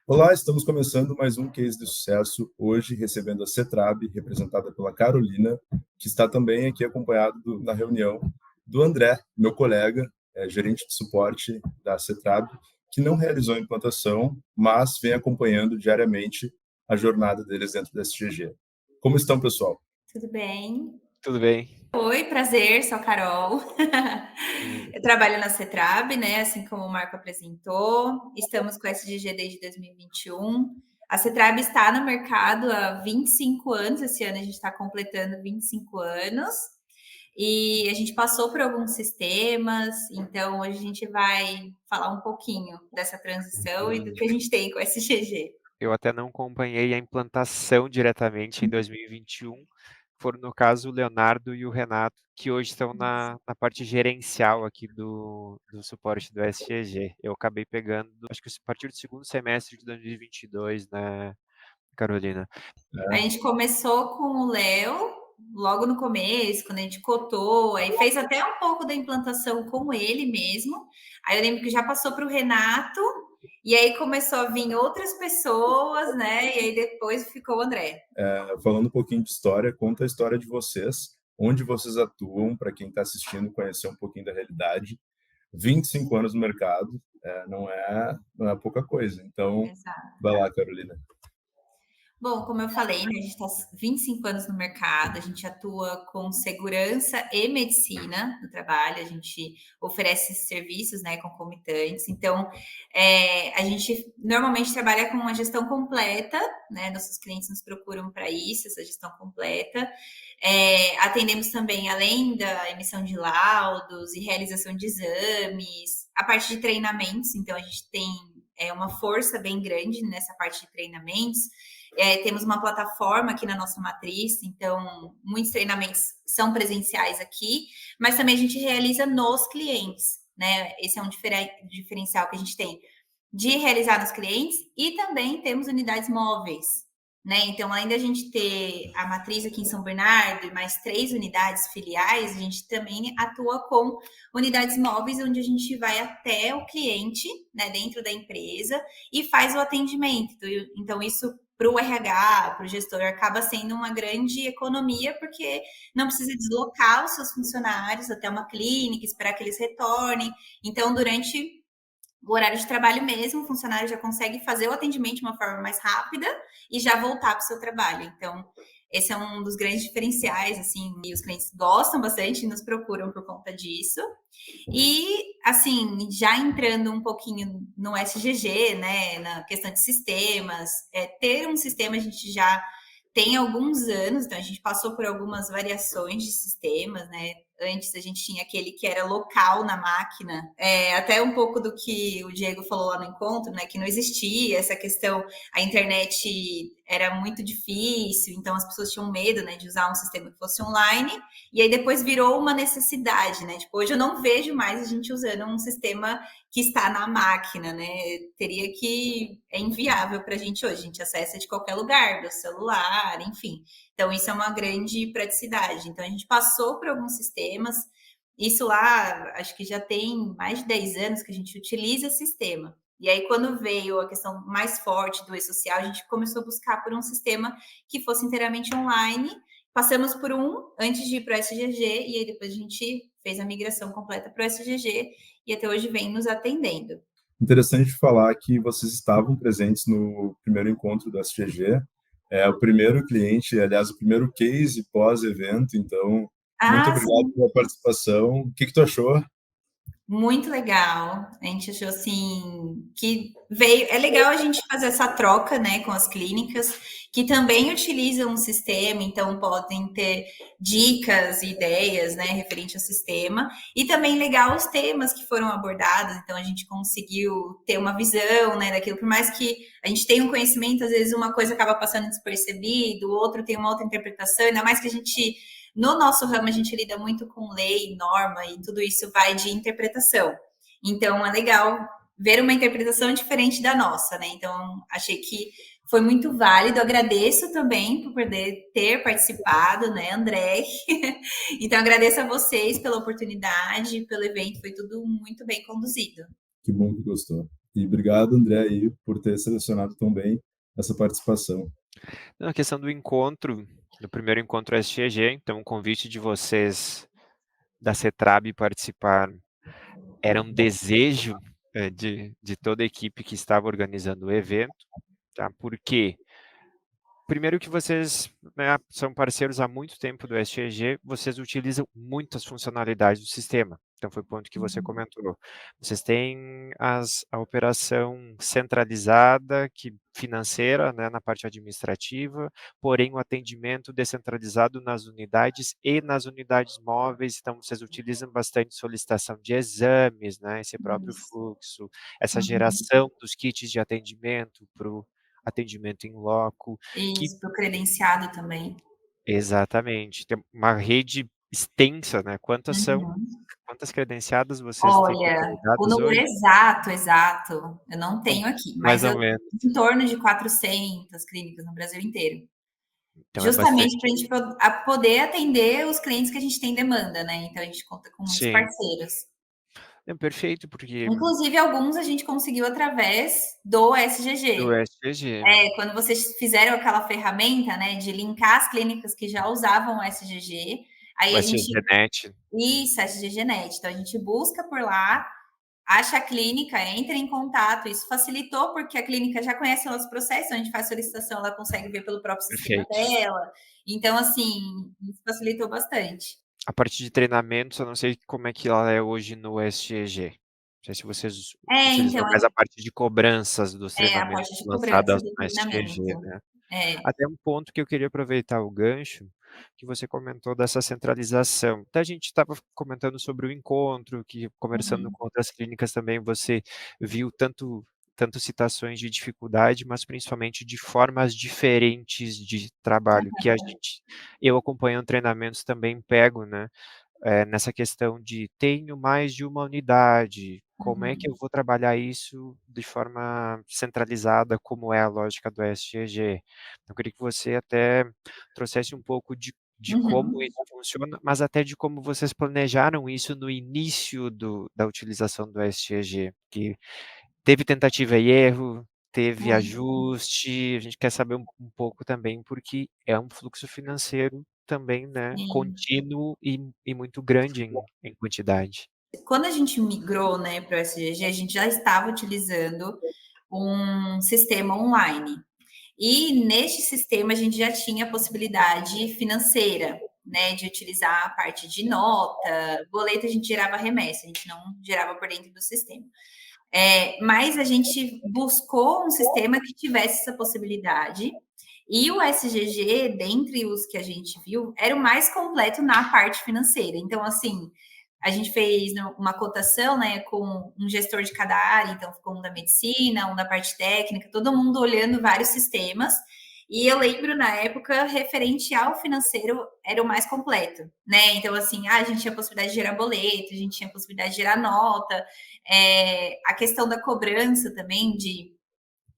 Olá, estamos começando mais um Case de Sucesso, hoje recebendo a Cetrab, representada pela Carolina, que está também aqui acompanhado na reunião do André, meu colega, gerente de suporte da Cetrab, que não realizou a implantação, mas vem acompanhando diariamente a jornada deles dentro da SGG. Como estão, pessoal? Tudo bem? Tudo bem. Oi, prazer, sou a Carol. Hum. Eu trabalho na Cetrab, né? Assim como o Marco apresentou. Estamos com a SGG desde 2021. A Cetrab está no mercado há 25 anos. Esse ano a gente está completando 25 anos. E a gente passou por alguns sistemas. Então, hoje a gente vai falar um pouquinho dessa transição e do que a gente tem com a SGG. Eu até não acompanhei a implantação diretamente em 2021. Foram, no caso, o Leonardo e o Renato, que hoje estão na parte gerencial aqui do suporte do SGG. Eu acabei pegando, acho que a partir do segundo semestre de 2022, né, Carolina? A gente começou com o Léo, logo no começo, quando a gente cotou, aí fez até um pouco da implantação com ele mesmo. Aí eu lembro que já passou para o Renato, e aí começou a vir outras pessoas, né? E aí depois ficou o André. Falando um pouquinho de história, conta a história de vocês, onde vocês atuam, para quem está assistindo conhecer um pouquinho da realidade. 25 anos no mercado, não é pouca coisa. Então, Exato. vai lá, Carolina. Bom, como eu falei, né, a gente está 25 anos no mercado, a gente atua com segurança e medicina no trabalho, a gente oferece serviços, né, concomitantes. Então, a gente normalmente trabalha com uma gestão completa, né, nossos clientes nos procuram para isso, essa gestão completa. Atendemos também, além da emissão de laudos e realização de exames, a parte de treinamentos, então a gente tem uma força bem grande nessa parte de treinamentos. Temos uma plataforma aqui na nossa matriz, então muitos treinamentos são presenciais aqui, mas também a gente realiza nos clientes, né? Esse é um diferencial que a gente tem de realizar nos clientes e também temos unidades móveis, né? Então, além da gente ter a matriz aqui em São Bernardo e mais 3 unidades filiais, a gente também atua com unidades móveis, onde a gente vai até o cliente, né, dentro da empresa e faz o atendimento. Então, isso para o RH, para o gestor, acaba sendo uma grande economia, porque não precisa deslocar os seus funcionários até uma clínica, esperar que eles retornem. Então, durante o horário de trabalho mesmo, o funcionário já consegue fazer o atendimento de uma forma mais rápida e já voltar para o seu trabalho. Então, esse é um dos grandes diferenciais, assim, e os clientes gostam bastante e nos procuram por conta disso. E, assim, já entrando um pouquinho no SGG, né, na questão de sistemas, ter um sistema a gente já tem alguns anos, então a gente passou por algumas variações de sistemas, né? Antes a gente tinha aquele que era local na máquina, até um pouco do que o Diego falou lá no encontro, né? Que não existia essa questão, a internet era muito difícil, então as pessoas tinham medo, né, de usar um sistema que fosse online, e aí depois virou uma necessidade, né? Tipo, hoje eu não vejo mais a gente usando um sistema que está na máquina, né? Teria que é inviável para a gente hoje, a gente acessa de qualquer lugar, do celular, enfim. Então, isso é uma grande praticidade. Então, a gente passou por alguns sistemas. Isso lá, acho que já tem mais de 10 anos que a gente utiliza esse sistema. E aí, quando veio a questão mais forte do e-social, a gente começou a buscar por um sistema que fosse inteiramente online. Passamos por um antes de ir para o SGG, e aí depois a gente fez a migração completa para o SGG, e até hoje vem nos atendendo. Interessante falar que vocês estavam presentes no primeiro encontro do SGG, o primeiro cliente, aliás, o primeiro case pós-evento, então, muito obrigado Sim. pela participação. O que tu achou? Muito legal. A gente achou assim que veio. É legal a gente fazer essa troca, né, com as clínicas que também utilizam o sistema, então podem ter dicas e ideias, né, referente ao sistema. E também legal os temas que foram abordados. Então a gente conseguiu ter uma visão, né, daquilo. Por mais que a gente tenha um conhecimento, às vezes uma coisa acaba passando despercebido, o outro tem uma outra interpretação. Ainda mais que a gente no nosso ramo, a gente lida muito com lei, norma, e tudo isso vai de interpretação. Então, é legal ver uma interpretação diferente da nossa, né? Então, achei que foi muito válido. Agradeço também por poder ter participado, né, André? Então, agradeço a vocês pela oportunidade, pelo evento, foi tudo muito bem conduzido. Que bom que gostou. E obrigado, André, aí, por ter selecionado tão bem essa participação. Na questão do encontro, do primeiro encontro SGG, então o convite de vocês da CETRAB participar era um desejo de toda a equipe que estava organizando o evento, tá? Por quê? Primeiro que vocês, né, são parceiros há muito tempo do SGG, vocês utilizam muitas funcionalidades do sistema. Então foi o ponto que você comentou. Vocês têm a operação centralizada, financeira, né, na parte administrativa, porém o atendimento descentralizado nas unidades e nas unidades móveis. Então vocês utilizam bastante solicitação de exames, né, esse próprio Isso. fluxo, essa Uhum. geração dos kits de atendimento para o atendimento em loco, que Isso, pro credenciado também. exatamente, tem uma rede extensa, né, quantas são? Uhum. Quantas credenciadas vocês têm Olha, o consolidadas número hoje? exato, eu não Com tenho aqui, mais mas ou eu menos, em torno de 400 clínicas no Brasil inteiro. então é Justamente bastante. para a gente poder atender os clientes que a gente tem demanda, né? Então a gente conta com muitos Sim, parceiros. é perfeito, porque Inclusive, alguns a gente conseguiu através do do SGG. SGG, Quando vocês fizeram aquela ferramenta, né, de linkar as clínicas que já usavam o SGG, aí o a gente. SGNet, Isso, SGG Net. Então a gente busca por lá, acha a clínica, entra em contato. Isso facilitou porque a clínica já conhece o nosso processo, a gente faz solicitação, ela consegue ver pelo próprio sistema perfeito. dela. Então, assim, isso facilitou bastante. A parte de treinamentos, eu não sei como é que ela é hoje no SGG. Não sei se vocês utilizam Então, mais a parte de cobranças dos é a treinamentos parte de cobrança lançadas do no SGG, treinamento. né. É. Até um ponto que eu queria aproveitar o gancho, que você comentou dessa centralização. Até a gente estava comentando sobre o encontro, que conversando Uhum, com outras clínicas também você viu tanto citações de dificuldade, mas principalmente de formas diferentes de trabalho, que eu acompanhando treinamentos também pego, né, nessa questão de tenho mais de uma unidade, como é que eu uhum, vou trabalhar isso de forma centralizada, como é a lógica do SGG? Eu queria que você até trouxesse um pouco de como uhum. isso funciona, mas até de como vocês planejaram isso no início da utilização do SGG, que teve tentativa e erro, teve ajuste, a gente quer saber um pouco também, porque é um fluxo financeiro também, né, Sim. contínuo e muito grande em quantidade. Quando a gente migrou, né, para o SGG, a gente já estava utilizando um sistema online. E neste sistema a gente já tinha a possibilidade financeira, né, de utilizar a parte de nota, boleto a gente gerava remessa, a gente não gerava por dentro do sistema. Mas a gente buscou um sistema que tivesse essa possibilidade. E o SGG, dentre os que a gente viu, era o mais completo na parte financeira. Então, assim, a gente fez uma cotação, né, com um gestor de cada área, então ficou um da medicina, um da parte técnica, todo mundo olhando vários sistemas. E eu lembro na época, referente ao financeiro, era o mais completo, né? Então, assim, a gente tinha a possibilidade de gerar boleto, a gente tinha a possibilidade de gerar nota, a questão da cobrança também, de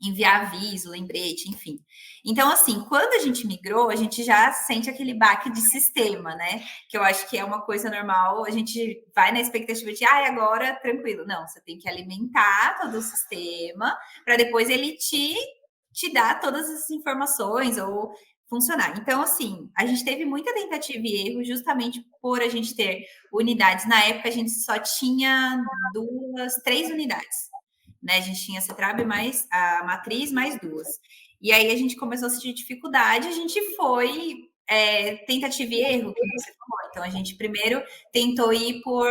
enviar aviso, lembrete, enfim. Então, assim, quando a gente migrou, a gente já sente aquele baque de sistema, né? Que eu acho que é uma coisa normal, a gente vai na expectativa de, agora tranquilo. Não, você tem que alimentar todo o sistema para depois ele te dar todas as informações ou funcionar. Então, assim, a gente teve muita tentativa e erro justamente por a gente ter unidades. Na época, a gente só tinha três unidades, né? A gente tinha a Cetrab mais a matriz, mais duas. E aí a gente começou a sentir dificuldade, a gente foi tentativa e erro, que você falou. Então a gente primeiro tentou ir por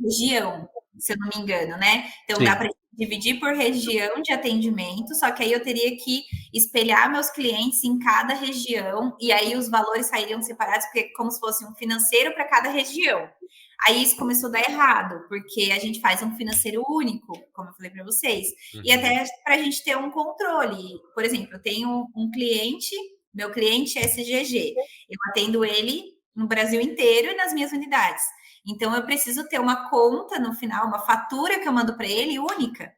região, se eu não me engano, né? Então dá Sim, para dividir por região de atendimento, só que aí eu teria que espelhar meus clientes em cada região, e aí os valores sairiam separados, porque como se fosse um financeiro para cada região. Aí isso começou a dar errado, porque a gente faz um financeiro único, como eu falei para vocês, e uhum, até para a gente ter um controle. Por exemplo, eu tenho um cliente, meu cliente é SGG, eu atendo ele no Brasil inteiro e nas minhas unidades. Então, eu preciso ter uma conta no final, uma fatura que eu mando para ele única.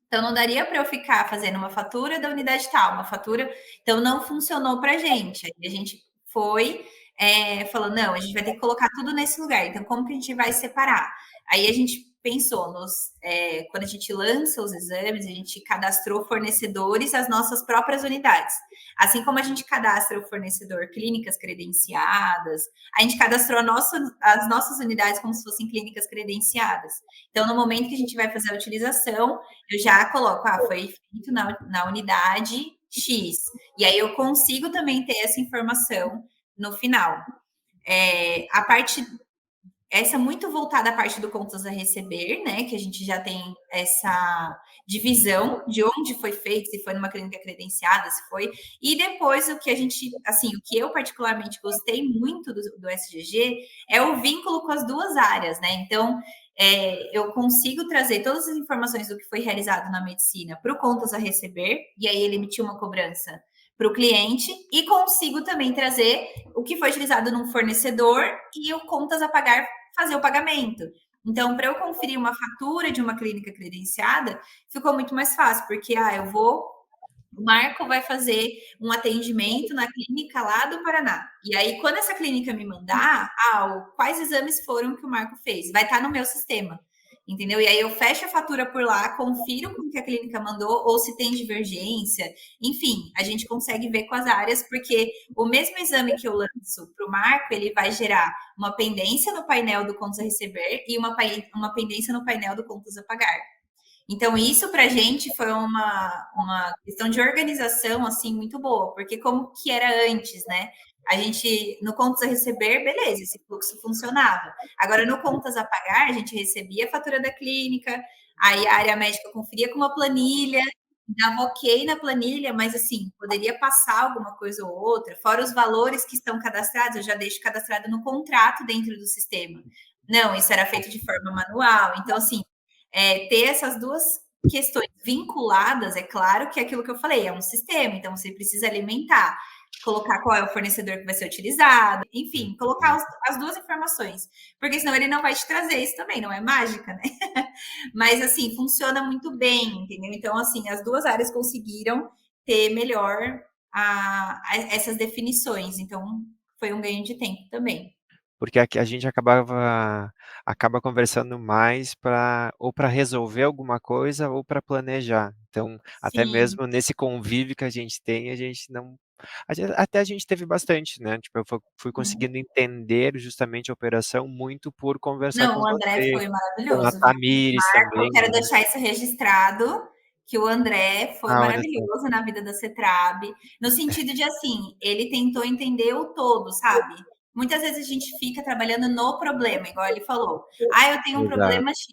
Então, não daria para eu ficar fazendo uma fatura da unidade tal, uma fatura. Então, não funcionou para a gente. Aí a gente foi falou, não, a gente vai ter que colocar tudo nesse lugar, então como que a gente vai separar? Aí a gente pensou quando a gente lança os exames, a gente cadastrou fornecedores às nossas próprias unidades. Assim como a gente cadastra o fornecedor clínicas credenciadas, a gente cadastrou as nossas unidades como se fossem clínicas credenciadas. Então, no momento que a gente vai fazer a utilização, eu já coloco, foi feito na unidade X. E aí eu consigo também ter essa informação no final. A parte essa muito voltada à parte do contas a receber, né? Que a gente já tem essa divisão de onde foi feito, se foi numa clínica credenciada, se foi. E depois o que a gente, assim, o que eu particularmente gostei muito do SGG é o vínculo com as duas áreas, né? Então, eu consigo trazer todas as informações do que foi realizado na medicina para o contas a receber, e aí ele emitiu uma cobrança para o cliente, e consigo também trazer o que foi utilizado num fornecedor e o contas a pagar fazer o pagamento. Então, para eu conferir uma fatura de uma clínica credenciada, ficou muito mais fácil, porque o Marco vai fazer um atendimento na clínica lá do Paraná. E aí, quando essa clínica me mandar, quais exames foram que o Marco fez? Vai estar no meu sistema. Entendeu? E aí eu fecho a fatura por lá, confiro com o que a clínica mandou, ou se tem divergência. Enfim, a gente consegue ver com as áreas, porque o mesmo exame que eu lanço para o Marco, ele vai gerar uma pendência no painel do contas a receber e uma pendência no painel do contas a pagar. Então, isso para a gente foi uma questão de organização, assim, muito boa, porque como que era antes, né? A gente, no contas a receber, beleza, esse fluxo funcionava. Agora, no contas a pagar, a gente recebia a fatura da clínica, aí a área médica conferia com uma planilha, dava ok na planilha, mas assim, poderia passar alguma coisa ou outra, fora os valores que estão cadastrados, eu já deixo cadastrado no contrato dentro do sistema. Não, isso era feito de forma manual. Então, assim, ter essas duas questões vinculadas, é claro que é aquilo que eu falei, é um sistema, então você precisa alimentar, colocar qual é o fornecedor que vai ser utilizado, enfim, colocar as duas informações, porque senão ele não vai te trazer isso também, não é mágica, né? Mas, assim, funciona muito bem, entendeu? Então, assim, as duas áreas conseguiram ter melhor essas definições, então foi um ganho de tempo também. Porque a gente acaba conversando mais para resolver alguma coisa ou para planejar. Então, até Sim. mesmo nesse convívio que a gente tem, a gente não até a gente teve bastante, né, tipo, eu fui conseguindo entender justamente a operação muito por conversar Não, com o André você, foi com a maravilhoso, viu? Tamires Marco, eu também, quero né. deixar isso registrado, que o André foi Olha só. maravilhoso na vida da Cetrab, no sentido de, assim, ele tentou entender o todo, sabe? Muitas vezes a gente fica trabalhando no problema, igual ele falou. Eu tenho um Exato. problema X.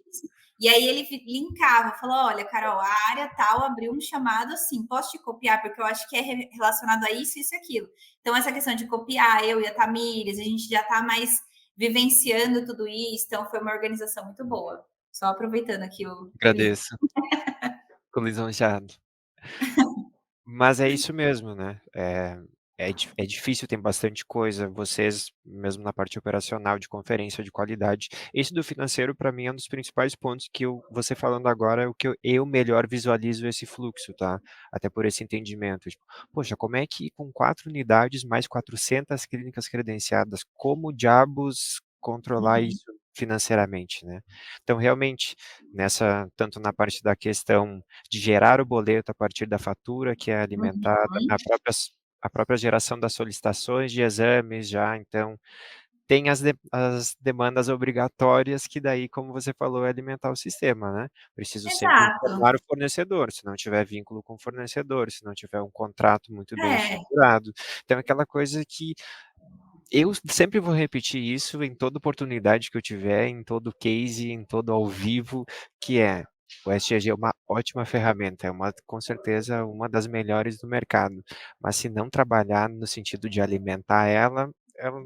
E aí ele linkava, falou: olha, Carol, a área tal abriu um chamado assim, posso te copiar? Porque eu acho que é relacionado a isso, isso e aquilo. Então, essa questão de copiar, eu e a Tamires, a gente já está mais vivenciando tudo isso, então foi uma organização muito boa. Só aproveitando aqui o link. Agradeço. Fico lisonjeado. Mas é isso mesmo, né, é difícil, tem bastante coisa, vocês mesmo na parte operacional de conferência de qualidade. Esse do financeiro para mim é um dos principais pontos que você falando agora é o que eu melhor visualizo esse fluxo, tá, até por esse entendimento, tipo, poxa, como é que com 4 unidades mais 400 clínicas credenciadas, como diabos controlar Uhum, isso financeiramente, né. Então realmente, tanto na parte da questão de gerar o boleto a partir da fatura que é alimentada, uhum. a própria geração das solicitações de exames já, então, tem as demandas obrigatórias que daí, como você falou, é alimentar o sistema, né. Preciso sempre Exato. informar o fornecedor, se não tiver vínculo com o fornecedor, se não tiver um contrato muito bem É, estruturado. Então é aquela coisa que eu sempre vou repetir isso em toda oportunidade que eu tiver, em todo case, em todo ao vivo, que é, o SGG é uma ótima ferramenta, é com certeza uma das melhores do mercado, mas se não trabalhar no sentido de alimentar ela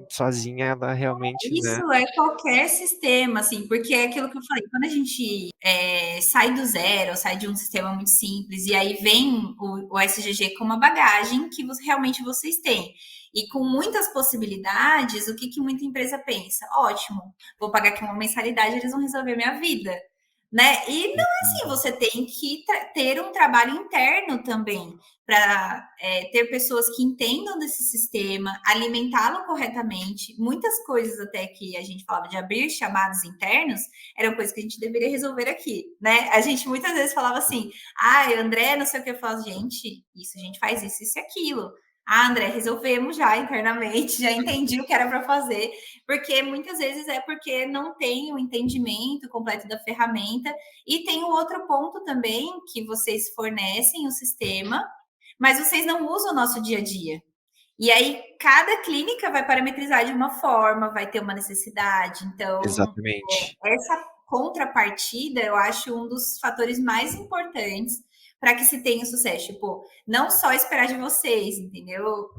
sozinha, ela realmente, né. isso é qualquer sistema, assim, porque é aquilo que eu falei, quando a gente sai do zero, sai de um sistema muito simples, e aí vem o SGG com uma bagagem que realmente vocês têm. E com muitas possibilidades, o que muita empresa pensa? Ótimo, vou pagar aqui uma mensalidade, eles vão resolver minha vida. né? E não é assim, você tem que ter um trabalho interno também para ter pessoas que entendam desse sistema, alimentá-lo corretamente. Muitas coisas até que a gente falava de abrir chamados internos eram coisas que a gente deveria resolver aqui, né? A gente muitas vezes falava assim, André, não sei o que, eu falava, gente, isso a gente faz isso e aquilo. André, resolvemos já internamente, já entendi o que era para fazer, porque muitas vezes é porque não tem o entendimento completo da ferramenta. E tem um outro ponto também, que vocês fornecem o sistema, mas vocês não usam o nosso dia a dia. E aí, cada clínica vai parametrizar de uma forma, vai ter uma necessidade. Então, Exatamente. essa contrapartida, eu acho um dos fatores mais importantes para que se tenha sucesso. Tipo, não só esperar de vocês, entendeu?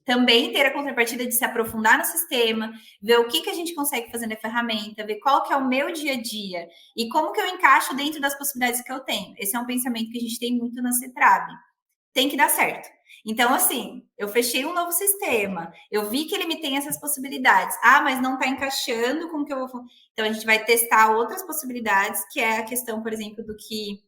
Também ter a contrapartida de se aprofundar no sistema, ver o que a gente consegue fazer na ferramenta, ver qual que é o meu dia a dia e como que eu encaixo dentro das possibilidades que eu tenho. Esse é um pensamento que a gente tem muito na Cetrab. Tem que dar certo. Então, assim, eu fechei um novo sistema, eu vi que ele me tem essas possibilidades. Mas não está encaixando com o que eu vou. Então, a gente vai testar outras possibilidades, que é a questão, por exemplo, do que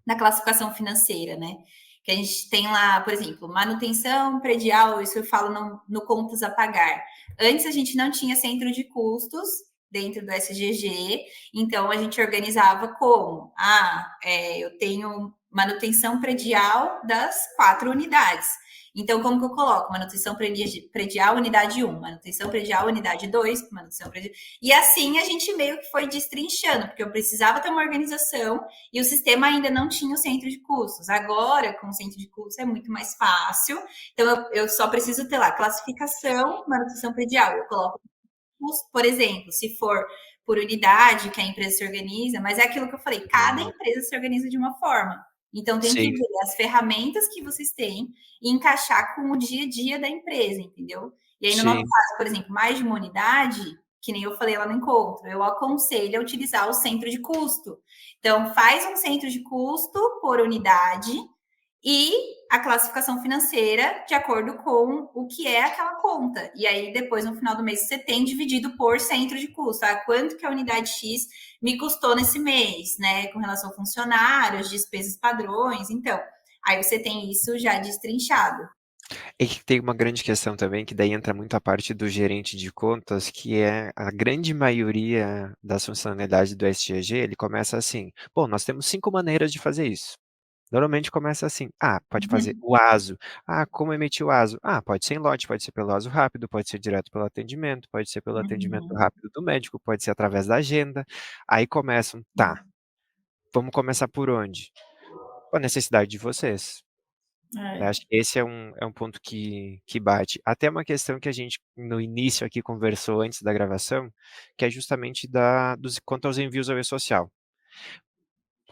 na classificação financeira, né? Que a gente tem lá, por exemplo, manutenção predial, isso eu falo no contas a pagar. Antes a gente não tinha centro de custos dentro do SGG, então a gente organizava como? Eu tenho manutenção predial das 4 unidades. Então, como que eu coloco? Manutenção predial, unidade 1, manutenção predial, unidade 2, manutenção predial. E assim a gente meio que foi destrinchando, porque eu precisava ter uma organização e o sistema ainda não tinha o centro de custos. Agora, com o centro de custos, é muito mais fácil. Então, eu só preciso ter lá classificação, manutenção predial. Eu coloco custo, por exemplo, se for por unidade que a empresa se organiza, mas é aquilo que eu falei, cada empresa se organiza de uma forma. Então, tem que ver as ferramentas que vocês têm e encaixar com o dia a dia da empresa, entendeu? E aí, no nosso caso, por exemplo, mais de uma unidade, que nem eu falei lá no encontro, eu aconselho a utilizar o centro de custo. Então, faz um centro de custo por unidade e a classificação financeira de acordo com o que é aquela conta. E aí, depois, no final do mês, você tem dividido por centro de custo. Quanto que a unidade X me custou nesse mês, né? Com relação a funcionários, despesas padrões. Então, aí você tem isso já destrinchado. E que tem uma grande questão também, que daí entra muito a parte do gerente de contas, que é a grande maioria das funcionalidades do SGG, ele começa assim, bom, nós temos 5 maneiras de fazer isso. Normalmente começa assim, pode fazer o ASO. Como emitir o ASO? Pode ser em lote, pode ser pelo ASO rápido, pode ser direto pelo atendimento, pode ser pelo atendimento rápido do médico, pode ser através da agenda. Aí começam, vamos começar por onde? Com a necessidade de vocês. Eu acho que esse é um ponto que bate. Até uma questão que a gente, no início aqui, conversou antes da gravação, que é justamente quanto aos envios ao e-social.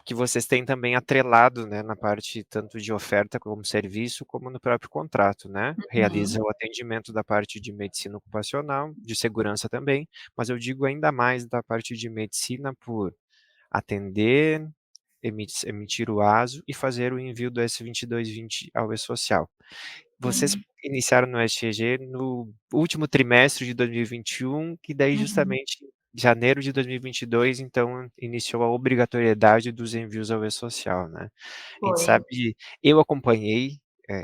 Que vocês têm também atrelado, né, na parte tanto de oferta como serviço, como no próprio contrato, né? Realiza o atendimento da parte de medicina ocupacional, de segurança também, mas eu digo ainda mais da parte de medicina por atender, emitir o ASO e fazer o envio do S2220 ao e-social. Vocês iniciaram no SGG no último trimestre de 2021, que daí justamente janeiro de 2022, então iniciou a obrigatoriedade dos envios ao e-social, né? A gente sabe, eu acompanhei,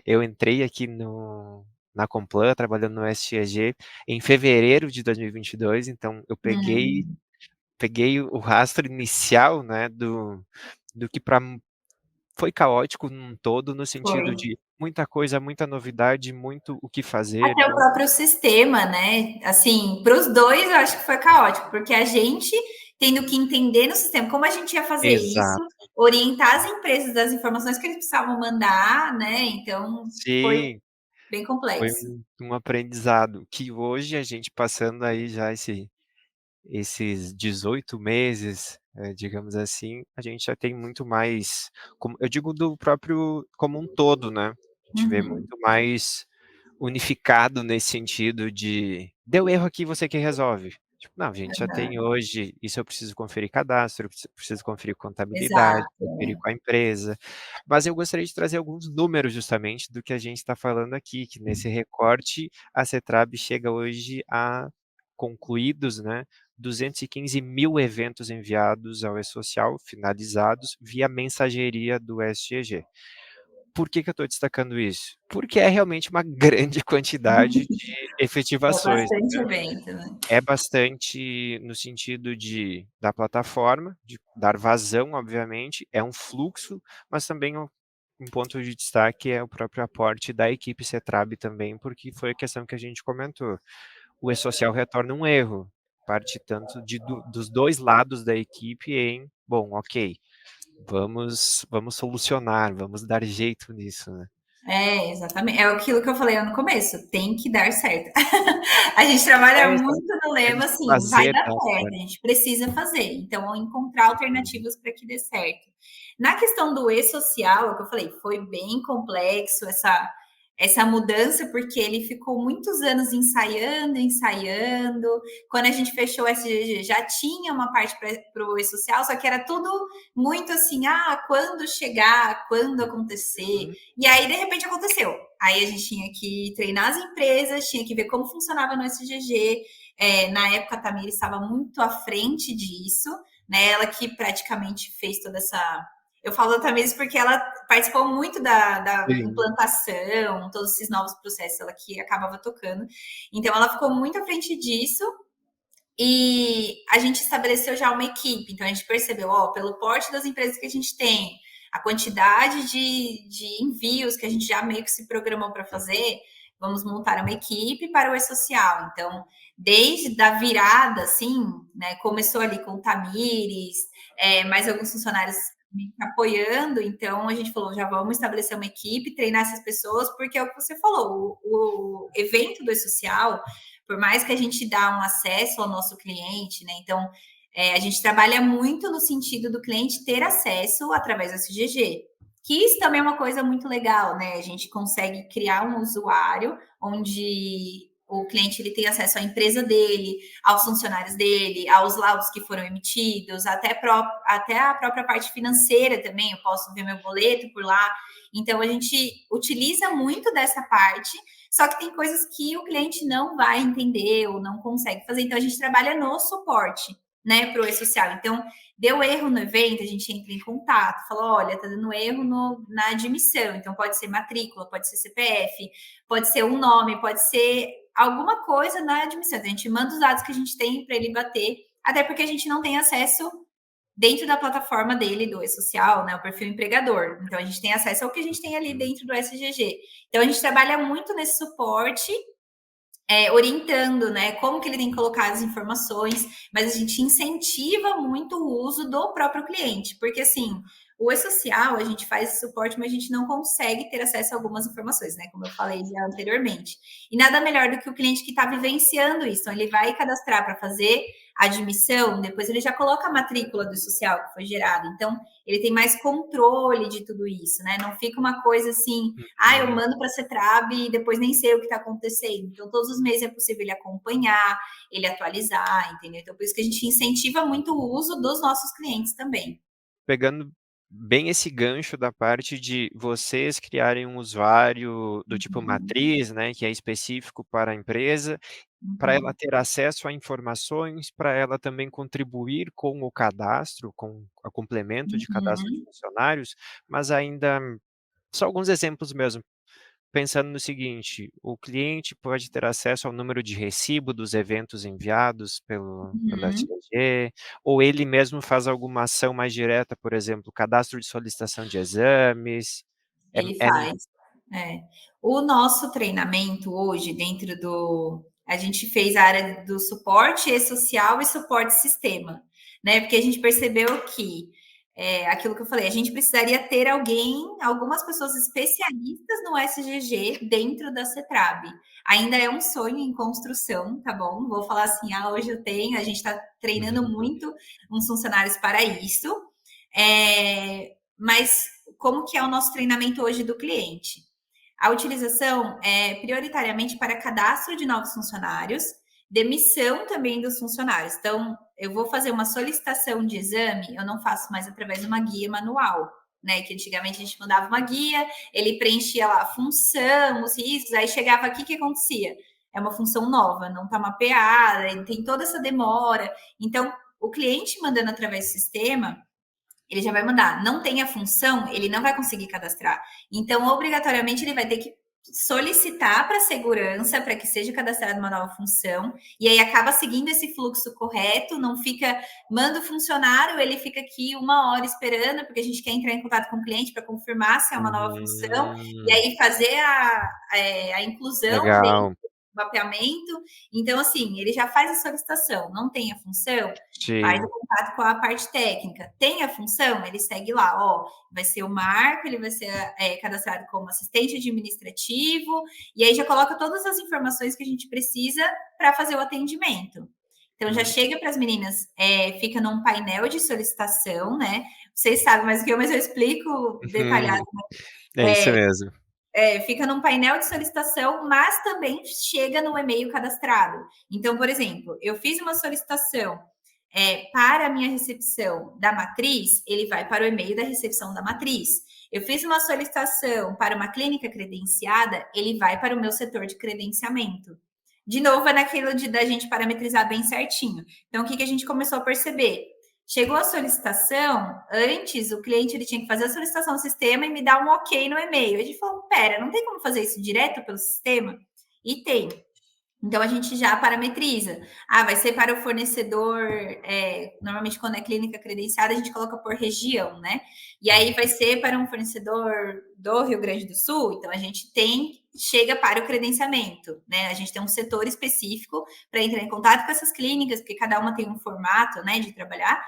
eu entrei aqui na Complan, trabalhando no SGG, em fevereiro de 2022, então eu peguei o rastro inicial, né, do que foi caótico num todo, no sentido de muita coisa, muita novidade, muito o que fazer. Até o próprio sistema, né? Assim, para os dois eu acho que foi caótico, porque a gente tendo que entender no sistema como a gente ia fazer isso, orientar as empresas das informações que eles precisavam mandar, né? Então, foi bem complexo. Foi um aprendizado que hoje a gente passando aí já esses 18 meses, digamos assim, a gente já tem muito mais, eu digo do próprio como um todo, né? A gente vê muito mais unificado nesse sentido de deu erro aqui, você que resolve. Tipo, não, a gente já tem hoje, isso eu preciso conferir cadastro, eu preciso conferir contabilidade, conferir com a empresa. Mas eu gostaria de trazer alguns números justamente do que a gente está falando aqui, que nesse recorte a Cetrab chega hoje a concluídos, né, 215 mil eventos enviados ao E-Social, finalizados, via mensageria do SGG. Por que eu estou destacando isso? Porque é realmente uma grande quantidade de É efetivações. bastante evento, né? É bastante no sentido da plataforma, de dar vazão, obviamente, é um fluxo, mas também um ponto de destaque é o próprio aporte da equipe Cetrab também, porque foi a questão que a gente comentou. O E-Social retorna um erro, parte tanto dos dois lados da equipe em, bom, ok, vamos solucionar, vamos dar jeito nisso, né? É, exatamente. É aquilo que eu falei no começo, tem que dar certo. A gente trabalha Exato. muito no lema Temos que assim, vai fazer dar dar certo, certo. a gente precisa fazer. Então, encontrar alternativas para que dê certo. Na questão do e-social, é o que eu falei, foi bem complexo essa mudança, porque ele ficou muitos anos ensaiando. Quando a gente fechou o SGG, já tinha uma parte para o e-social, só que era tudo muito assim, quando chegar, quando acontecer. Uhum. E aí, de repente, aconteceu. Aí a gente tinha que treinar as empresas, tinha que ver como funcionava no SGG. Na época, a Tamir estava muito à frente disso, né? Ela que praticamente fez toda essa. Eu falo da Tamires porque ela participou muito da Sim. implantação, todos esses novos processos, ela que acabava tocando. Então, ela ficou muito à frente disso. E a gente estabeleceu já uma equipe. Então, a gente percebeu, pelo porte das empresas que a gente tem, a quantidade de envios que a gente já meio que se programou para fazer, vamos montar uma equipe para o e-social. Então, desde a virada, assim, né, começou ali com o Tamires, mais alguns funcionários me apoiando, então a gente falou, já vamos estabelecer uma equipe, treinar essas pessoas, porque é o que você falou, o evento do e-social, por mais que a gente dá um acesso ao nosso cliente, né? Então, a gente trabalha muito no sentido do cliente ter acesso através do SGG. Que isso também é uma coisa muito legal, né? A gente consegue criar um usuário onde o cliente ele tem acesso à empresa dele, aos funcionários dele, aos laudos que foram emitidos, até a própria parte financeira também. Eu posso ver meu boleto por lá. Então, a gente utiliza muito dessa parte, só que tem coisas que o cliente não vai entender ou não consegue fazer. Então, a gente trabalha no suporte, né, para o e-social. Então, deu erro no evento, a gente entra em contato, fala, olha, tá dando erro na admissão. Então, pode ser matrícula, pode ser CPF, pode ser um nome, pode ser alguma coisa na admissão. Então, a gente manda os dados que a gente tem para ele bater, até porque a gente não tem acesso dentro da plataforma dele, do e-social, né, o perfil empregador. Então, a gente tem acesso ao que a gente tem ali dentro do SGG. Então, a gente trabalha muito nesse suporte, orientando, né, como que ele tem que colocar as informações, mas a gente incentiva muito o uso do próprio cliente, porque, assim, o e-social, a gente faz esse suporte, mas a gente não consegue ter acesso a algumas informações, né, como eu falei já anteriormente. E nada melhor do que o cliente que está vivenciando isso. Então, ele vai cadastrar para fazer a admissão, depois ele já coloca a matrícula do social que foi gerada. Então, ele tem mais controle de tudo isso, né? Não fica uma coisa assim, eu mando para a Cetrab e depois nem sei o que está acontecendo. Então, todos os meses é possível ele acompanhar, ele atualizar, entendeu? Então, por isso que a gente incentiva muito o uso dos nossos clientes também. Pegando bem esse gancho da parte de vocês criarem um usuário do tipo matriz, né, que é específico para a empresa, para ela ter acesso a informações, para ela também contribuir com o cadastro, com o complemento de cadastro de funcionários, mas ainda só alguns exemplos mesmo. Pensando no seguinte, o cliente pode ter acesso ao número de recibo dos eventos enviados pelo SGG, ou ele mesmo faz alguma ação mais direta, por exemplo, cadastro de solicitação de exames. Ele É faz. O nosso treinamento hoje, dentro do. A gente fez a área do suporte e-social e suporte sistema, né? Porque a gente percebeu que aquilo que eu falei, a gente precisaria ter algumas pessoas especialistas no SGG dentro da Cetrab. Ainda é um sonho em construção, tá bom? Vou falar assim, hoje eu tenho, a gente está treinando muito uns funcionários para isso. Mas como que é o nosso treinamento hoje do cliente? A utilização é prioritariamente para cadastro de novos funcionários, demissão também dos funcionários. Então, eu vou fazer uma solicitação de exame, eu não faço mais através de uma guia manual, né? Que antigamente a gente mandava uma guia, ele preenchia lá a função, os riscos, aí chegava aqui, o que acontecia? é uma função nova, não está mapeada, tem toda essa demora. Então, o cliente mandando através do sistema, ele já vai mandar. Não tem a função, ele não vai conseguir cadastrar. Então, obrigatoriamente, ele vai ter que solicitar para a segurança para que seja cadastrada uma nova função, e aí acaba seguindo esse fluxo correto, não fica, manda o funcionário, ele fica aqui 1 hora esperando, porque a gente quer entrar em contato com o cliente para confirmar se é uma nova função, e aí fazer a inclusão dentro Legal. do mapeamento. Então, assim, ele já faz a solicitação, não tem a função, faz o Sim. contato com a parte técnica. Tem a função, ele segue lá, ó, vai ser o Marco, ele vai ser cadastrado como assistente administrativo, e aí já coloca todas as informações que a gente precisa para fazer o atendimento. Então já chega para as meninas, fica num painel de solicitação, né? Vocês sabem mais do que eu, mas eu explico detalhado. É isso mesmo. Fica num painel de solicitação, mas também chega no e-mail cadastrado. Então, por exemplo, eu fiz uma solicitação para a minha recepção da matriz, ele vai para o e-mail da recepção da matriz. Eu fiz uma solicitação para uma clínica credenciada, ele vai para o meu setor de credenciamento. De novo, é naquilo da gente parametrizar bem certinho. Então, o que a gente começou a perceber? Chegou a solicitação, antes o cliente ele tinha que fazer a solicitação no sistema e me dar um ok no e-mail. A gente falou, pera, não tem como fazer isso direto pelo sistema? E tem. Então, a gente já parametriza. Vai ser para o fornecedor, normalmente quando é clínica credenciada, a gente coloca por região, né? E aí vai ser para um fornecedor do Rio Grande do Sul, então a gente chega para o credenciamento, né? A gente tem um setor específico para entrar em contato com essas clínicas, porque cada uma tem um formato, né, de trabalhar.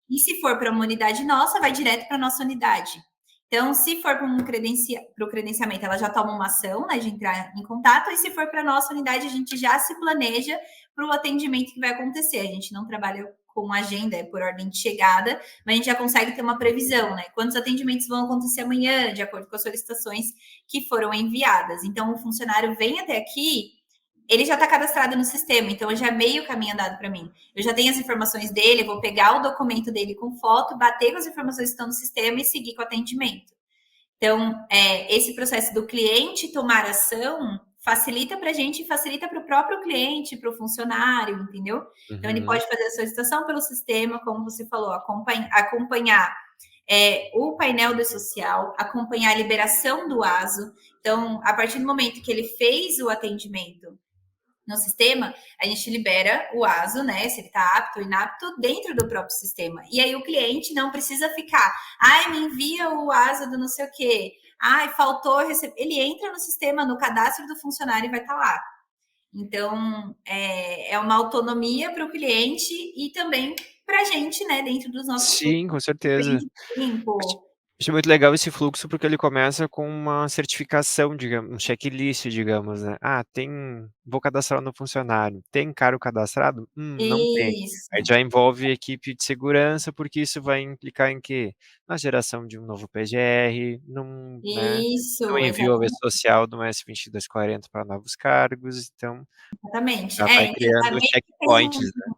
E se for para uma unidade nossa, vai direto para a nossa unidade. Então, se for para o credenciamento, ela já toma uma ação, né, de entrar em contato, e se for para a nossa unidade, a gente já se planeja para o atendimento que vai acontecer. A gente não trabalha com agenda, é por ordem de chegada, mas a gente já consegue ter uma previsão, né? Quantos atendimentos vão acontecer amanhã, de acordo com as solicitações que foram enviadas. Então, o funcionário vem até aqui, ele já está cadastrado no sistema, então já é meio caminho andado para mim. Eu já tenho as informações dele, eu vou pegar o documento dele com foto, bater com as informações que estão no sistema e seguir com o atendimento. Então, esse processo do cliente tomar ação facilita para a gente e facilita para o próprio cliente, para o funcionário, entendeu? Então, ele pode fazer a solicitação pelo sistema, como você falou, acompanhar o painel do social, acompanhar a liberação do ASO. Então, a partir do momento que ele fez o atendimento no sistema, a gente libera o ASO, né? Se ele está apto ou inapto dentro do próprio sistema. E aí o cliente não precisa ficar, me envia o ASO do não sei o quê. Faltou receber. Ele entra no sistema, no cadastro do funcionário e vai estar lá. Então, é uma autonomia para o cliente e também para a gente, né? Dentro dos nossos Sim, com certeza. tempo. Achei muito legal esse fluxo, porque ele começa com uma certificação, digamos, um checklist, digamos, né? Vou cadastrar no funcionário. Tem cargo cadastrado? Não tem. Isso. Aí já envolve equipe de segurança, porque isso vai implicar em quê? Na geração de um novo PGR, né, Isso, no envio ao exatamente. social do S2240 para novos cargos, então Exatamente. já vai Então, criando checkpoints, né?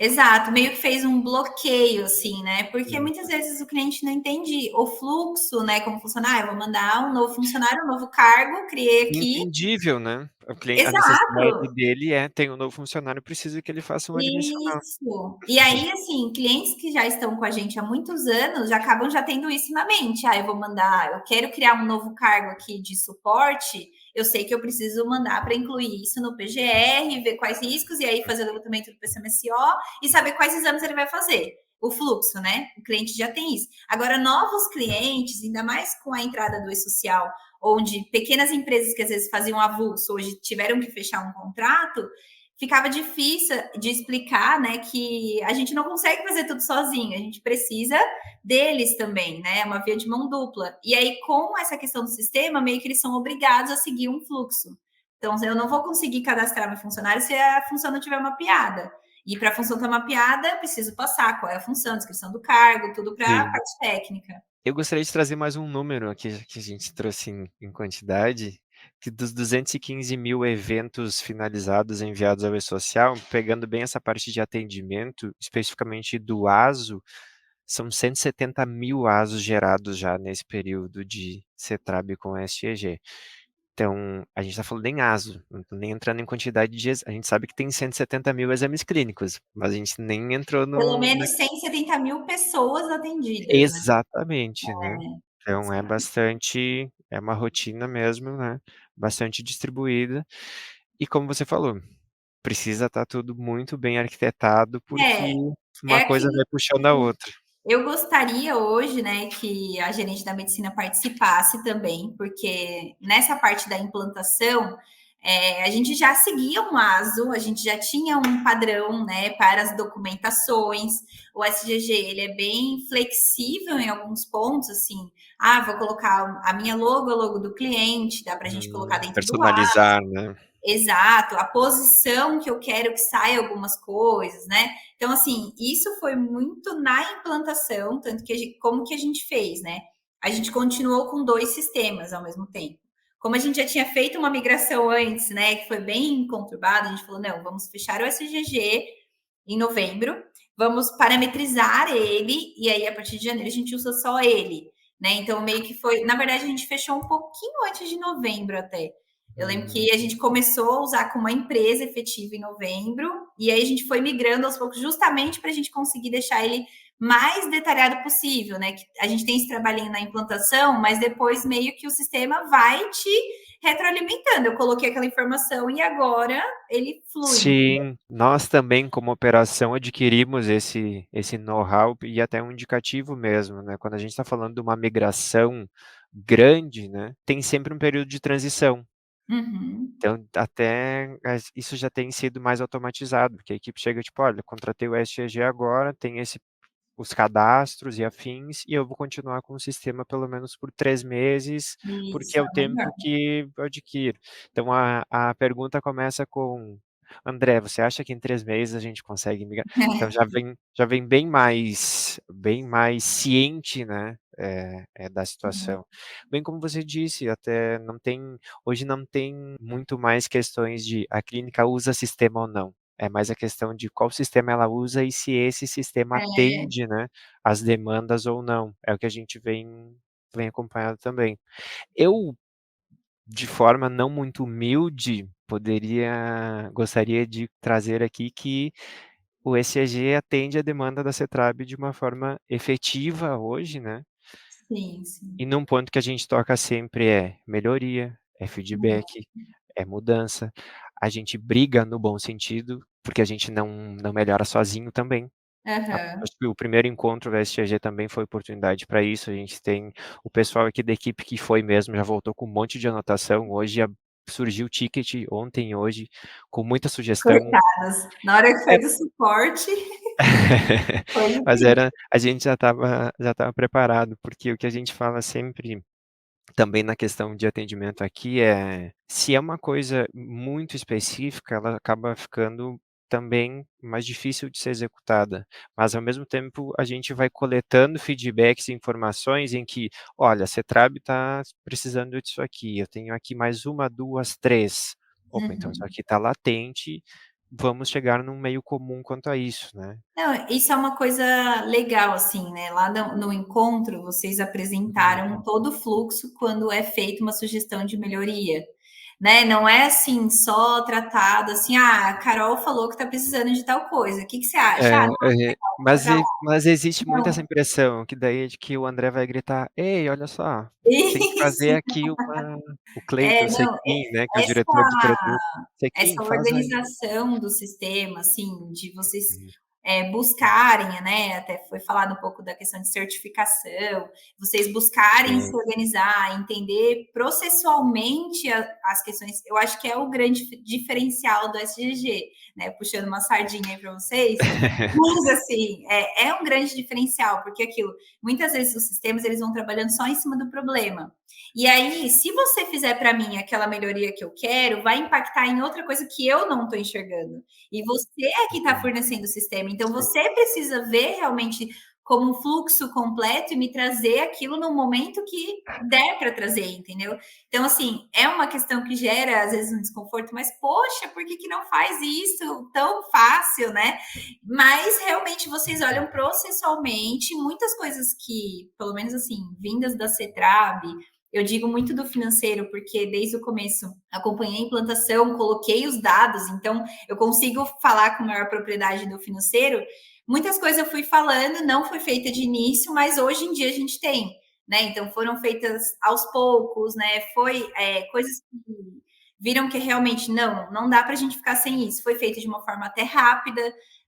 exato, meio que fez um bloqueio, assim, né? Porque muitas vezes o cliente não entende o fluxo, né? Como funciona. Eu vou mandar um novo funcionário, um novo cargo, criei aqui. Entendível, né? A necessidade Exato. dele tem um novo funcionário, precisa que ele faça um admissional. Isso. E aí, assim, clientes que já estão com a gente há muitos anos já acabam já tendo isso na mente. Eu quero criar um novo cargo aqui de suporte, eu sei que eu preciso mandar para incluir isso no PGR, ver quais riscos, e aí fazer o levantamento do PCMSO e saber quais exames ele vai fazer. O fluxo, né? O cliente já tem isso. Agora, novos clientes, ainda mais com a entrada do e-social, onde pequenas empresas que às vezes faziam avulso, hoje tiveram que fechar um contrato, ficava difícil de explicar, né, que a gente não consegue fazer tudo sozinho, a gente precisa deles também, né, é uma via de mão dupla. E aí, com essa questão do sistema, meio que eles são obrigados a seguir um fluxo. Então, eu não vou conseguir cadastrar meu funcionário se a função não tiver mapeada. E para a função estar mapeada, eu preciso passar qual é a função, descrição do cargo, tudo para a Sim. parte técnica. Eu gostaria de trazer mais um número aqui que a gente trouxe em quantidade, que dos 215 mil eventos finalizados enviados ao e-social, pegando bem essa parte de atendimento, especificamente do ASO, são 170 mil ASOs gerados já nesse período de CETRAB com SEG. Então, a gente está falando em ASO, não tô nem entrando em quantidade de a gente sabe que tem 170 mil exames clínicos, mas a gente nem entrou Pelo no menos 170 mil pessoas atendidas, né? exatamente, né. Então é uma rotina mesmo, né, bastante distribuída. E como você falou, precisa estar tudo muito bem arquitetado, porque É, é uma coisa aquilo vai puxando a outra. eu gostaria hoje, né, que a gerente da medicina participasse também, porque nessa parte da implantação, a gente já seguia um ASO, a gente já tinha um padrão, né, para as documentações. O SGG, ele é bem flexível em alguns pontos, assim, vou colocar a minha logo, a logo do cliente, dá para a gente colocar dentro do Personalizar, né. Exato, a posição que eu quero que saia algumas coisas, né? Então, assim, isso foi muito na implantação, tanto que como que a gente fez, né? A gente continuou com 2 sistemas ao mesmo tempo. Como a gente já tinha feito uma migração antes, né, que foi bem conturbada, a gente falou, não, vamos fechar o SGG em novembro, vamos parametrizar ele, e aí a partir de janeiro a gente usa só ele, né? Então, meio que foi, na verdade, a gente fechou um pouquinho antes de novembro até. Eu lembro que a gente começou a usar com uma empresa efetiva em novembro, e aí a gente foi migrando aos poucos, justamente para a gente conseguir deixar ele mais detalhado possível, né? Que a gente tem esse trabalhinho na implantação, mas depois meio que o sistema vai te retroalimentando. Eu coloquei aquela informação e agora ele flui. Sim, nós também como operação adquirimos esse know-how e até um indicativo mesmo, né, quando a gente está falando de uma migração grande, né, tem sempre um período de transição. Uhum. Então até isso já tem sido mais automatizado, porque a equipe chega tipo: "Olha, contratei o SGG agora, tem os cadastros e afins, e eu vou continuar com o sistema pelo menos por 3 meses, porque Isso, é o é melhor. tempo que eu adquiro". Então a pergunta começa com: "André, você acha que em 3 meses a gente consegue migrar?". Então já vem bem mais ciente, né, da situação. Bem como você disse, até hoje não tem muito mais questões de a clínica usa sistema ou não. É mais a questão de qual sistema ela usa e se esse sistema É, atende, né, às demandas ou não. É o que a gente vem acompanhando também. Eu, de forma não muito humilde, gostaria de trazer aqui que o ECG atende a demanda da CETRAB de uma forma efetiva hoje, né, sim, sim. e num ponto que a gente toca sempre é melhoria, é feedback, é mudança. A gente briga no bom sentido, porque a gente não melhora sozinho também. Aham. Acho que o primeiro encontro da STG também foi oportunidade para isso. A gente tem o pessoal aqui da equipe que foi mesmo, já voltou com um monte de anotação. Hoje surgiu o ticket ontem e hoje, com muita sugestão. Coitadas. Na hora que É. foi do suporte, foi Mas difícil. a gente já estava preparado, porque o que a gente fala sempre também na questão de atendimento aqui se é uma coisa muito específica, ela acaba ficando também mais difícil de ser executada, mas ao mesmo tempo a gente vai coletando feedbacks e informações em que, olha, a CETRAB está precisando disso aqui, eu tenho aqui mais 1, 2, 3. Opa, então isso Uhum. aqui está latente, vamos chegar num meio comum quanto a isso, né. Não, isso é uma coisa legal, assim, né? Lá no encontro, vocês apresentaram Uhum. todo o fluxo quando é feita uma sugestão de melhoria, né? Não é assim, só tratado assim, a Carol falou que está precisando de tal coisa. O que que você acha? É, Não, vai pra lá. mas existe muito essa Não. impressão, que daí é de que o André vai gritar: "Ei, olha só, tem que fazer Isso. aqui o Cleiton Não, Sequin, né, que é o diretor de essa produto, Sequin, essa faz aí". organização do sistema, assim, de vocês Uhum. buscarem, né? Até foi falado um pouco da questão de certificação, vocês buscarem se Sim. organizar, entender processualmente as questões. Eu acho que é o grande diferencial do SGG, né? Puxando uma sardinha aí para vocês. Mas assim, é um grande diferencial, porque aquilo, muitas vezes os sistemas eles vão trabalhando só em cima do problema. E aí, se você fizer para mim aquela melhoria que eu quero, vai impactar em outra coisa que eu não estou enxergando. E você é que está Uhum. fornecendo o sistema. Então, Sim. você precisa ver realmente como um fluxo completo e me trazer aquilo no momento que der para trazer, entendeu? Então, assim, é uma questão que gera, às vezes, um desconforto, mas, poxa, por que não faz isso tão fácil, né? Mas, realmente, vocês olham processualmente muitas coisas que, pelo menos, assim, vindas da CETRAB, Eu digo muito do financeiro, porque desde o começo acompanhei a implantação, coloquei os dados, então eu consigo falar com maior propriedade do financeiro. Muitas coisas eu fui falando, não foi feita de início, mas hoje em dia a gente tem, né? Então foram feitas aos poucos, né? Foi coisas que viram que realmente não dá para a gente ficar sem isso. Foi feito de uma forma até rápida,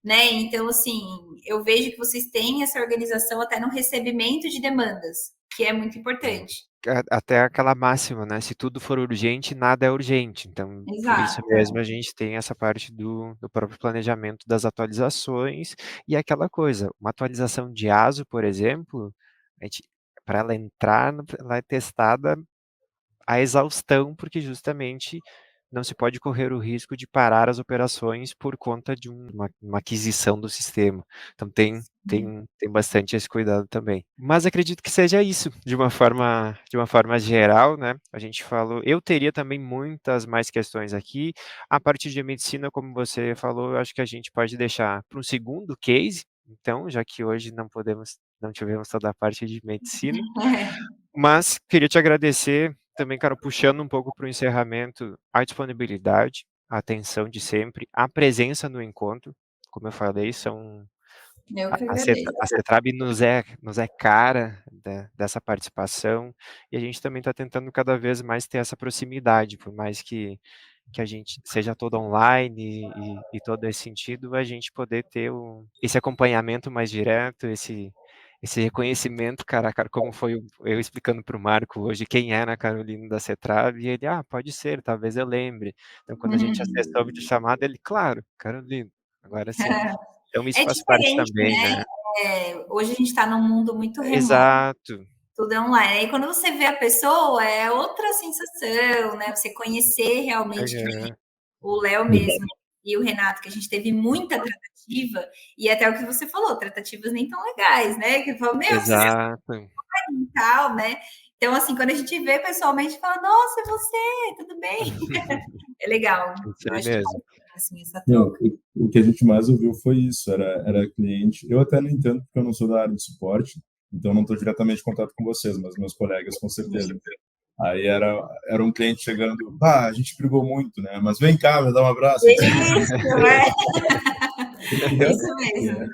né? Então, assim, eu vejo que vocês têm essa organização até no recebimento de demandas, que é muito importante. Até aquela máxima, né? Se tudo for urgente, nada é urgente. Então, por isso Exato. mesmo, a gente tem essa parte do próprio planejamento das atualizações e aquela coisa, uma atualização de ASO, por exemplo, para ela entrar, ela é testada a exaustão, porque justamente não se pode correr o risco de parar as operações por conta de uma aquisição do sistema. Então tem bastante esse cuidado também. Mas acredito que seja isso, de uma forma geral, né? A gente falou, eu teria também muitas mais questões aqui. A parte de medicina, como você falou, eu acho que a gente pode deixar para um segundo case. Então, já que hoje não tivemos toda a parte de medicina, mas queria te agradecer também, cara, puxando um pouco para o encerramento, a disponibilidade, a atenção de sempre, a presença no encontro. Como eu falei, Eu que a agradeço. CETRAB nos é cara dessa participação, e a gente também está tentando cada vez mais ter essa proximidade, por mais que a gente seja todo online e todo esse sentido, a gente poder ter esse acompanhamento mais direto, esse reconhecimento cara a cara, como foi eu explicando para o Marco hoje quem era a Carolina da CETRAB, e ele, pode ser, talvez eu lembre. Então, quando a gente acessou a videochamada, ele, claro, Carolina, agora sim. Então, isso É faz parte diferente, também, né? hoje a gente está num mundo muito remoto, Exato. tudo é online. Aí quando você vê a pessoa, é outra sensação, né? Você conhecer realmente, que nem Aham. o Léo mesmo e o Renato, que a gente teve muita tratativa, e até o que você falou, tratativas nem tão legais, né? Que falou, meu, você Exato. e tal, né? Então, assim, quando a gente vê pessoalmente, fala, nossa, é você, tudo bem? É legal. Isso Eu aí acho que mesmo. assim, essa Não, troca. o que a gente mais ouviu foi isso, era cliente. Eu até não entendo porque eu não sou da área de suporte, então não estou diretamente em contato com vocês, mas meus colegas com certeza. Aí era um cliente chegando, a gente brigou muito, né? Mas vem cá, me dá um abraço. Isso, é. Porque Isso realmente, mesmo. né?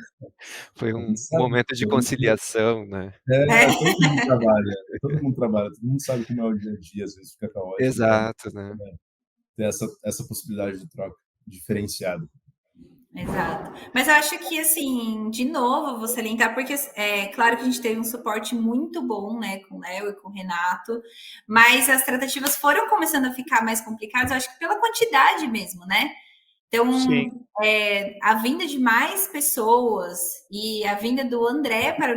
Foi A gente um sabe, momento de conciliação, né? todo mundo trabalha, todo mundo sabe como é o dia a dia, às vezes fica caótico, então Exato, né? ter essa possibilidade de troca diferenciada. Exato. Mas eu acho que, assim, de novo, vou salientar, porque é claro que a gente teve um suporte muito bom, né, com o Léo e com o Renato, mas as tratativas foram começando a ficar mais complicadas, eu acho que pela quantidade mesmo, né? Sim. Então, a vinda de mais pessoas e a vinda do André para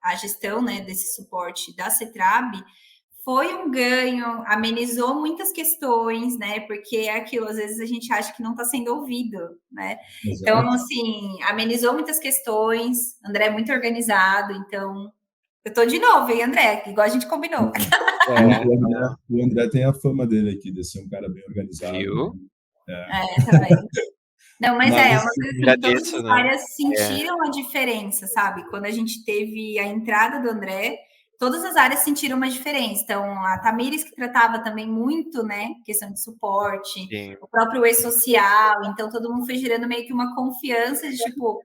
a gestão, né, desse suporte da CETRAB foi um ganho, amenizou muitas questões, né? Porque é aquilo, às vezes a gente acha que não está sendo ouvido, né? Então, Exato. assim, amenizou muitas questões, André é muito organizado, então eu tô de novo, hein, André? Igual a gente combinou. É, O André tem a fama dele aqui, de ser um cara bem organizado. viu? É. Também. Não, mas Mas, é uma coisa assim, todas Agradeço, as né? áreas É, sentiram a diferença, sabe? Quando a gente teve a entrada do André, todas as áreas sentiram uma diferença. Então, a Tamires, que tratava também muito, né, questão de suporte, sim. o próprio e-social, então todo mundo foi gerando meio que uma confiança de tipo,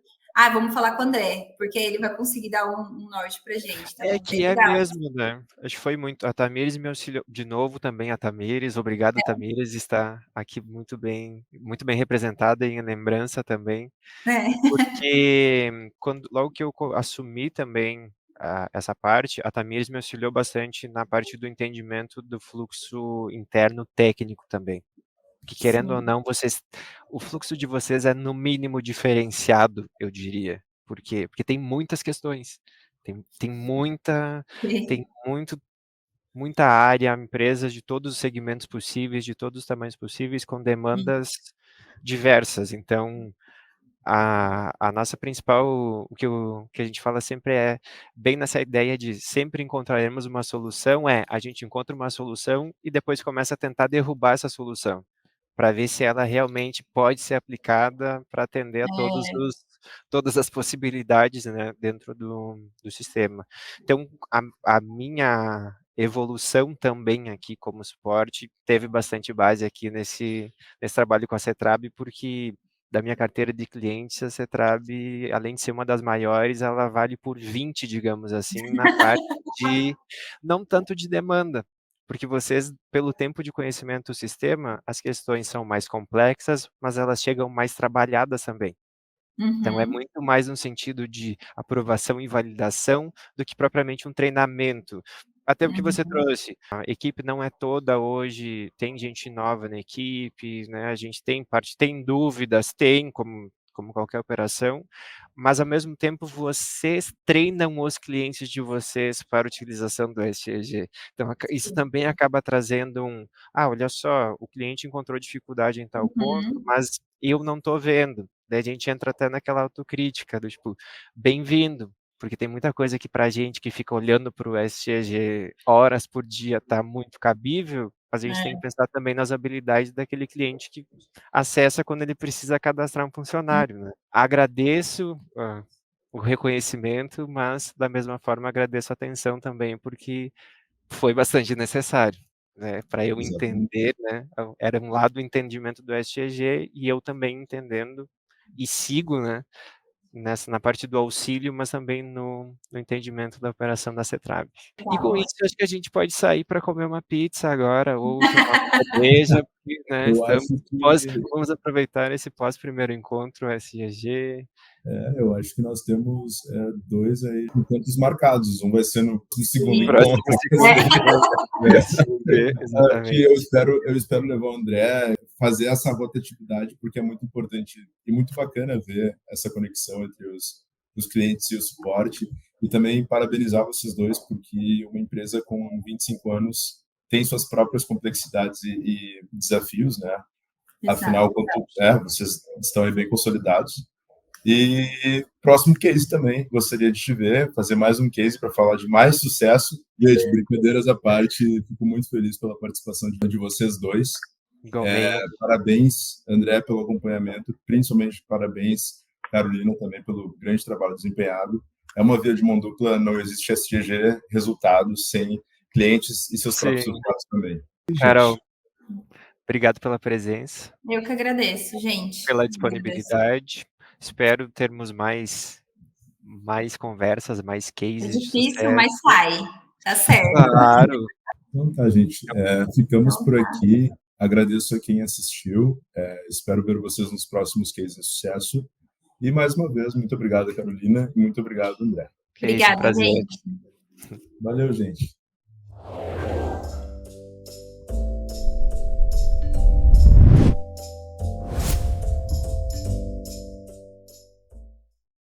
vamos falar com o André, porque ele vai conseguir dar um norte pra gente. É Então, bem que é legal. mesmo, né? Acho que foi muito. A Tamires me auxiliou de novo também, a Tamires. Obrigado, Tamires, está aqui muito bem representada em lembrança também. É, Porque logo que eu assumi também essa parte, a Tamires me auxiliou bastante na parte do entendimento do fluxo interno técnico também. Que querendo ou sim. não, o fluxo de vocês é no mínimo diferenciado, eu diria. Por quê? Porque tem muitas questões. Tem muita área, empresas de todos os segmentos possíveis, de todos os tamanhos possíveis, com demandas diversas. Então, a nossa principal, o que a gente fala sempre é, bem nessa ideia de sempre encontraremos uma solução, a gente encontra uma solução e depois começa a tentar derrubar essa solução para ver se ela realmente pode ser aplicada para atender a todas as possibilidades, né, dentro do sistema. Então, a minha evolução também aqui como suporte, teve bastante base aqui nesse trabalho com a Cetrab, porque da minha carteira de clientes, a Cetrab, além de ser uma das maiores, ela vale por 20, digamos assim, na parte de, não tanto de demanda, porque vocês, pelo tempo de conhecimento do sistema, as questões são mais complexas, mas elas chegam mais trabalhadas também. Então é muito mais no sentido de aprovação e validação do que propriamente um treinamento. Até o que você trouxe, a equipe não é toda hoje, tem gente nova na equipe, né, a gente tem dúvidas, como qualquer operação, mas ao mesmo tempo vocês treinam os clientes de vocês para a utilização do SCG. Então isso também acaba trazendo olha só, o cliente encontrou dificuldade em tal ponto, mas eu não estou vendo. Daí a gente entra até naquela autocrítica do tipo, bem-vindo, porque tem muita coisa que pra gente que fica olhando para o SCG horas por dia tá muito cabível, mas a gente tem que pensar também nas habilidades daquele cliente que acessa quando ele precisa cadastrar um funcionário, né. Agradeço, o reconhecimento, mas da mesma forma agradeço a atenção também, porque foi bastante necessário, né, para eu Exatamente. entender, né, era um lado do entendimento do SCG e eu também entendendo e sigo, né, na parte do auxílio, mas também no entendimento da operação da Cetrab. E com isso, acho que a gente pode sair para comer uma pizza agora ou tomar uma cerveja, porque, né, Eu acho que vamos aproveitar esse pós primeiro encontro SGG. eu acho que nós temos 2 aí encontros marcados. Um vai ser no segundo Próximo encontro. segundo encontro SGG, Que exatamente. eu espero levar o André fazer essa rotatividade, porque é muito importante e muito bacana ver essa conexão entre os clientes e o suporte. E também parabenizar vocês dois, porque uma empresa com 25 anos tem suas próprias complexidades e desafios, né? Afinal, vocês estão aí bem consolidados. E próximo case também, gostaria de te ver, fazer mais um case para falar de mais sucesso. Gente, brincadeiras à parte, fico muito feliz pela participação de vocês dois. Igualmente. Parabéns, André, pelo acompanhamento, principalmente parabéns, Carolina, também pelo grande trabalho desempenhado. É uma via de mão dupla, não existe SGG resultados sem clientes e seus próprios Sim. resultados também. Carol, obrigado pela presença. Eu que agradeço, gente. Pela disponibilidade. Espero termos mais conversas, mais É cases de difícil, sucesso. mas sai. Tá certo. Claro. Então tá, gente. Ficamos por aqui. Agradeço a quem assistiu. Espero ver vocês nos próximos cases de sucesso. E mais uma vez, muito obrigado, Carolina, e muito obrigado, André. Obrigada, prazer. gente. Valeu, gente.